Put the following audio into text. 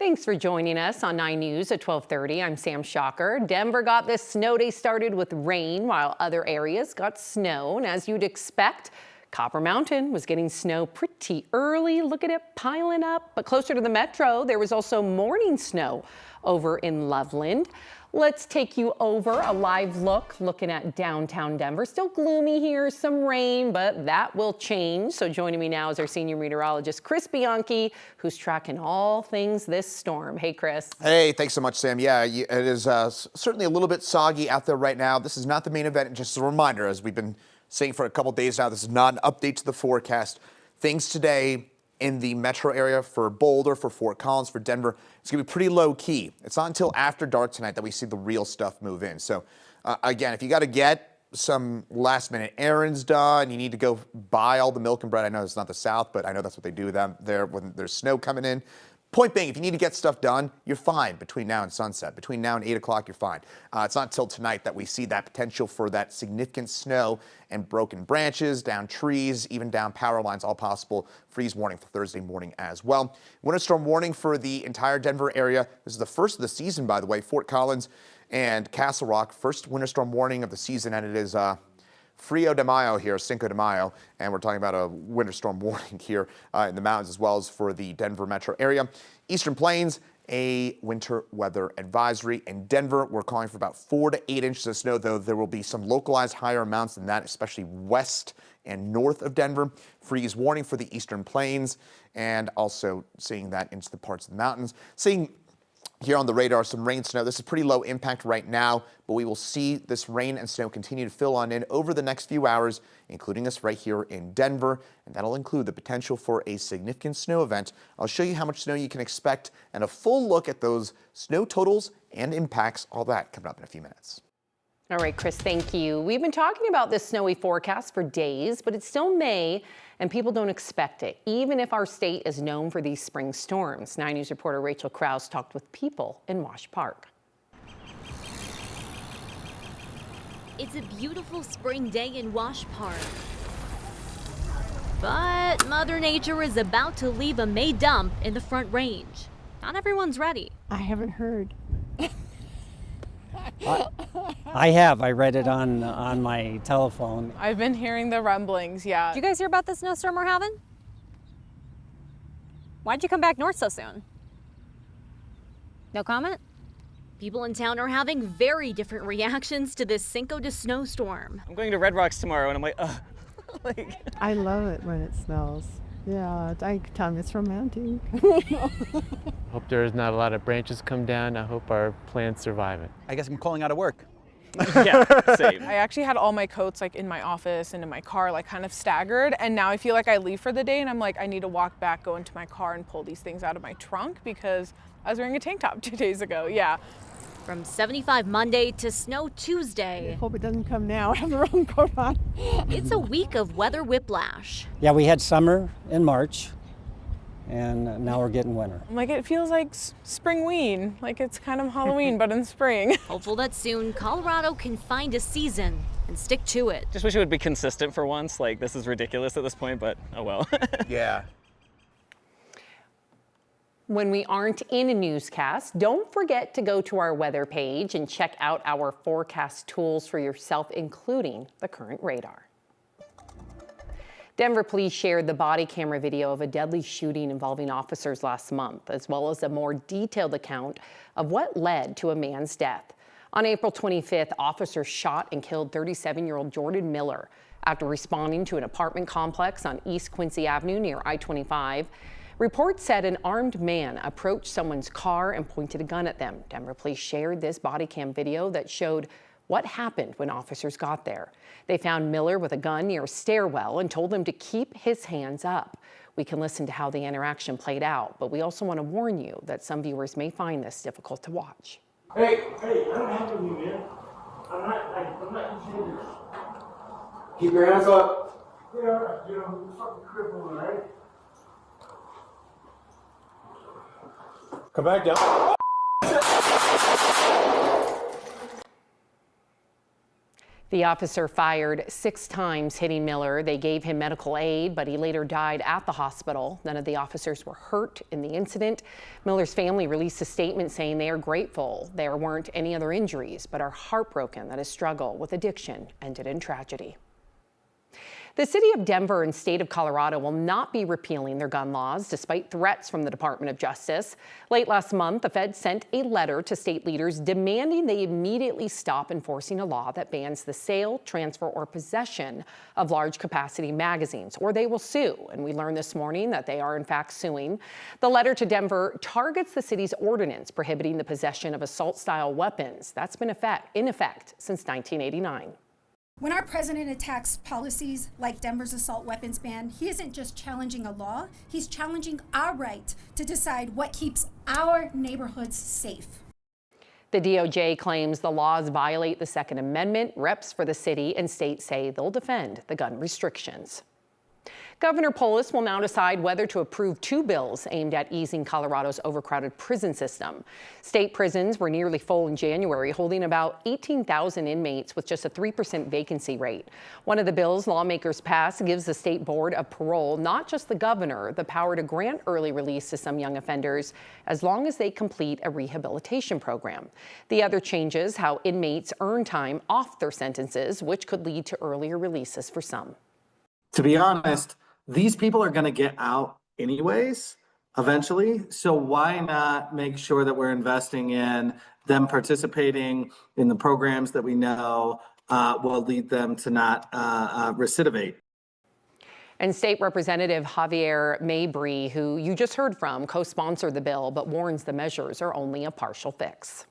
Thanks for joining us on 9 News at 12:30. I'm Sam Shocker. Denver got this snow day started with rain while other areas got snow. And as you'd expect, Copper Mountain was getting snow pretty early. Look at it piling up. But closer to the metro, there was also morning snow over in Loveland. Let's take you over a live look looking at downtown Denver. Still gloomy here, some rain, but that will change. So joining me now is our senior meteorologist, Chris Bianchi, who's tracking all things this storm. Hey, Chris. Hey, thanks so much, Sam. Yeah, it is certainly a little bit soggy out there right now. This is not the main event. Just a reminder, as we've been saying for a couple days now, this is not an update to the forecast. Things today in the metro area for Boulder, for Fort Collins, for Denver, it's going to be pretty low key. It's not until after dark tonight that we see the real stuff move in. So again, if you got to get some last minute errands done, you need to go buy all the milk and bread. I know it's not the South, but I know that's what they do there when there's snow coming in. Point being, if you need to get stuff done, you're fine between now and sunset. Between now and 8 o'clock, you're fine. It's not until tonight that we see that potential for that significant snow and broken branches, down trees, even down power lines, all possible. Freeze warning for Thursday morning as well. Winter storm warning for the entire Denver area. This is the first of the season, by the way. Fort Collins and Castle Rock, first winter storm warning of the season, and it is Frio de Mayo here, Cinco de Mayo, and we're talking about a winter storm warning here in the mountains as well as for the Denver metro area. Eastern Plains, a winter weather advisory. In Denver, we're calling for about 4 to 8 inches of snow, though there will be some localized higher amounts than that, especially west and north of Denver. Freeze warning for the Eastern Plains, and also seeing that into the parts of the mountains. Seeing here on the radar, some rain, snow. This is pretty low impact right now, but we will see this rain and snow continue to fill on in over the next few hours, including us right here in Denver, and that'll include the potential for a significant snow event. I'll show you how much snow you can expect and a full look at those snow totals and impacts, all that coming up in a few minutes. All right, Chris, thank you. We've been talking about this snowy forecast for days, but it's still May and people don't expect it, even if our state is known for these spring storms. 9 News reporter Rachel Krause talked with people in Wash Park. It's a beautiful spring day in Wash Park. But Mother Nature is about to leave a May dump in the Front Range. Not everyone's ready. I haven't heard. I have. I read it on my telephone. I've been hearing the rumblings, yeah. Did you guys hear about the snowstorm we're having? Why'd you come back north so soon? No comment? People in town are having very different reactions to this Cinco de snowstorm. I'm going to Red Rocks tomorrow, and I'm like, ugh. I love it when it snows. Yeah, I tell me it's romantic. Hope there's not a lot of branches come down. I hope our plants survive it. I guess I'm calling out of work. Yeah, same. I actually had all my coats like in my office and in my car like kind of staggered, and now I feel like I leave for the day and I'm like I need to walk back, go into my car and pull these things out of my trunk because I was wearing a tank top 2 days ago. Yeah. From 75 Monday to snow Tuesday. I hope it doesn't come now. I have the wrong coat on. It's a week of weather whiplash. Yeah, we had summer in March, and now we're getting winter. Like it feels like springween, like it's kind of Halloween but in spring. Hopeful that soon Colorado can find a season and stick to it. Just wish it would be consistent for once. Like, this is ridiculous at this point, but oh well. Yeah. When we aren't in a newscast, don't forget to go to our weather page and check out our forecast tools for yourself, including the current radar. Denver police shared the body camera video of a deadly shooting involving officers last month, as well as a more detailed account of what led to a man's death. On April 25th, officers shot and killed 37-year-old Jordan Miller after responding to an apartment complex on East Quincy Avenue near I-25. Reports said an armed man approached someone's car and pointed a gun at them. Denver police shared this body cam video that showed what happened when officers got there. They found Miller with a gun near a stairwell and told him to keep his hands up. We can listen to how the interaction played out, but we also want to warn you that some viewers may find this difficult to watch. Hey, I don't have to you, man. I'm not considering this. Keep your hands up. Yeah, you're fucking crippled, right? Come back down. The officer fired 6 times, hitting Miller. They gave him medical aid, but he later died at the hospital. None of the officers were hurt in the incident. Miller's family released a statement saying they are grateful there weren't any other injuries, but are heartbroken that his struggle with addiction ended in tragedy. The city of Denver and state of Colorado will not be repealing their gun laws despite threats from the Department of Justice. Late last month, the Fed sent a letter to state leaders demanding they immediately stop enforcing a law that bans the sale, transfer, or possession of large capacity magazines, or they will sue. And we learned this morning that they are in fact suing. The letter to Denver targets the city's ordinance prohibiting the possession of assault-style weapons. That's been in effect since 1989. When our president attacks policies like Denver's assault weapons ban, he isn't just challenging a law, he's challenging our right to decide what keeps our neighborhoods safe. The DOJ claims the laws violate the Second Amendment. Reps for the city and state say they'll defend the gun restrictions. Governor Polis will now decide whether to approve 2 bills aimed at easing Colorado's overcrowded prison system. State prisons were nearly full in January, holding about 18,000 inmates with just a 3% vacancy rate. One of the bills lawmakers passed gives the state board of parole, not just the governor, the power to grant early release to some young offenders as long as they complete a rehabilitation program. The other changes how inmates earn time off their sentences, which could lead to earlier releases for some. To be honest, these people are going to get out anyways, eventually. So why not make sure that we're investing in them participating in the programs that we know will lead them to not recidivate. And State Representative Javier Mabry, who you just heard from, co-sponsored the bill, but warns the measures are only a partial fix.